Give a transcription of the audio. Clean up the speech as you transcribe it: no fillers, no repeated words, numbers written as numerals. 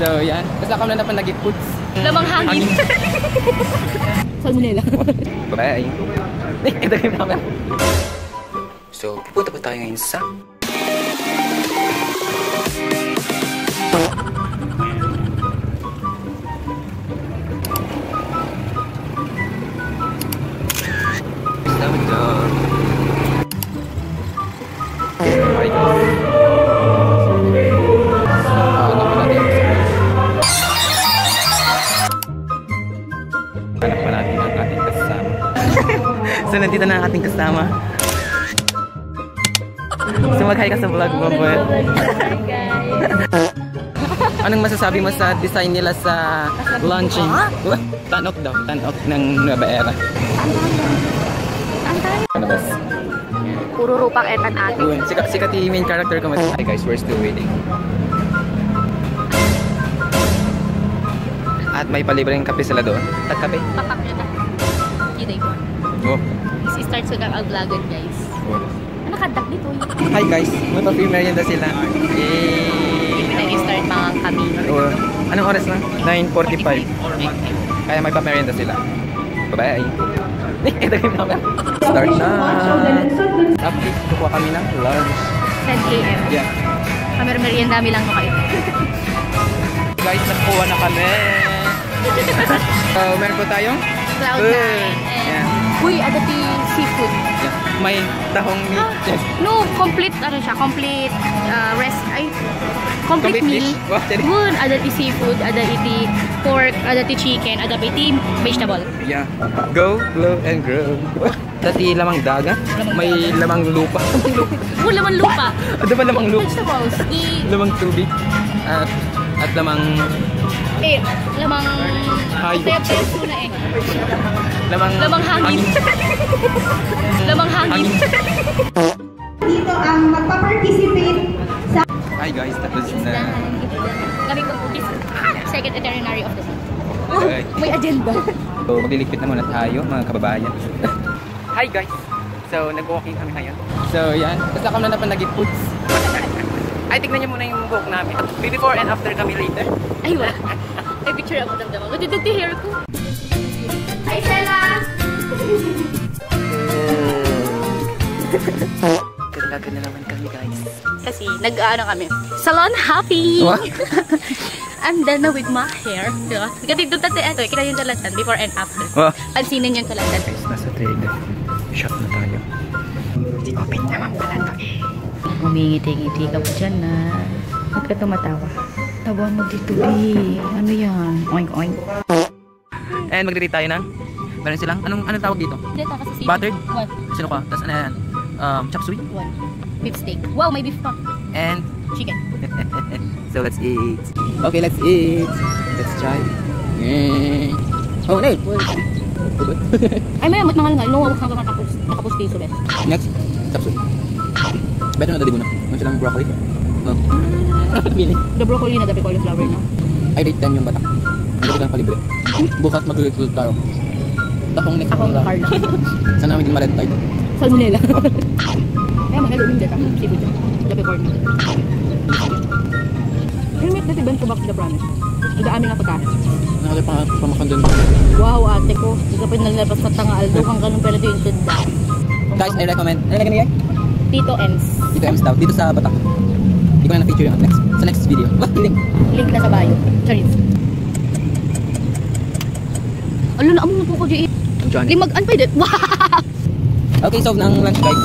So yan, basta ako na naman nag-foods. Lamang hangin. Salmonella. Bye. Ito yung naman. So, pupunta po tayo ngayon sa So, nandito na ang ating kasama. So, mag-hi ka sa vlog mo, boy. Hi, guys. Anong masasabi mo sa design nila sa launching? Tanok daw. Tanok ng Nueva Era. Ano ba? Puro rupang etan atin. Sikat yung main character ko. Hi guys, we're still waiting. At may palibreng kape sila doon. Tagkape? Papak nyo na. Kiday ko. Oh. Isi-start sa kang-vlogan, guys. Oh. Ano kadak dito? Hi guys, may pa-free merienda sila. Hindi nag-start mga kami. Oh. Anong oras na? 9:45. Kaya may pa-merienda sila. Bye-bye. Ito yung naman. Start na. Update, kukuha kami ng lunch. 10 AM. Yeah. Merienda kami lang kayo. Guys, nakuha na kami. So, meron po tayong Cloud9. Yeah. Uy, adati seafood. Yeah. May tahong meat. Yes. No, complete ano siya, complete complete meal. Good, adati seafood, adati pork, adati chicken, adati vegetable. Yeah. Go, glow, and grow. Dati lamang dagat, may lamang lupa. Lamang lupa. Ano ba lamang lupa? Vegetables. Lamang tubig. At lamang lamang hayop. Lamang hangin. Lamang hangin. Dito ang magpa-participate sa... Hi guys, tapos na. Kami computers. Second itinerary of the city. Okay. May agenda. So, magliligpit na muna tayo, mga kababayan. Hi guys! So, nag-walking kami ngayon. So, yan. Basta ako na naman nag-foods. Ay, tignan niyo muna yung buhok namin. Before and after kami later. Ay, wala. Ay, picture ako damdaman. Matutugti hair ko. Hi, Stella! Talaga na naman kami, guys. Kasi, nag-ano kami. Salon happy! What? I'm done na with my hair. Diba? Kasi doon tayo, ito, kita yung talatan. Before and after. What? Pansinin yung talatan. Guys, nasa trailer. Shop na tayo. Open naman pala to eh. Umingiti-ngiti ka po dyan na. Huwag ka tumatawa. Tawa mo dito eh. Ano yan? Oink oink. And magre-rate tayo ng meron silang, anong tawag dito? Buttered? What? Sino ka? Tapos ano yan? Chop suey? What? Beef steak. Wow, may beef pa. And Chicken. so let's eat. Okay, let's eat. Let's try. Oh, no. Ay, may amot mga no, huwag kang nakapos piso bes. Next, chop suey. Better na dali mo na. Ano silang broccoli? No. Pili. The broccoli na, the cauliflower na. I rate 10 yung batak. Ang gabi kang palibre. Bukas mag-recruit tayo. Takong next Ako, na. Carla. Sana namin din ma-red tide. Salmonella. Kaya magalumin dyan. Seafood dyan. The pepper na. Pero may natiband ko back to the promise. Ito aming ako ta. Nakali pa pamakan dun. Wow, ate ko. Ikaw pa nalabas sa tangal. Kung ganun pala ito yung tinda. Guys, I recommend. Ano lagyan niya? Tito Ems. Tito Ems daw. Dito sa batak. Hindi ko na na-feature yung next. Sa next video. What? Link. Link na sa bio. Charis. Alo na, amo po ko dyan. Johnny. Limag-an pa yun. Wow! Okay, so ng lunch guys.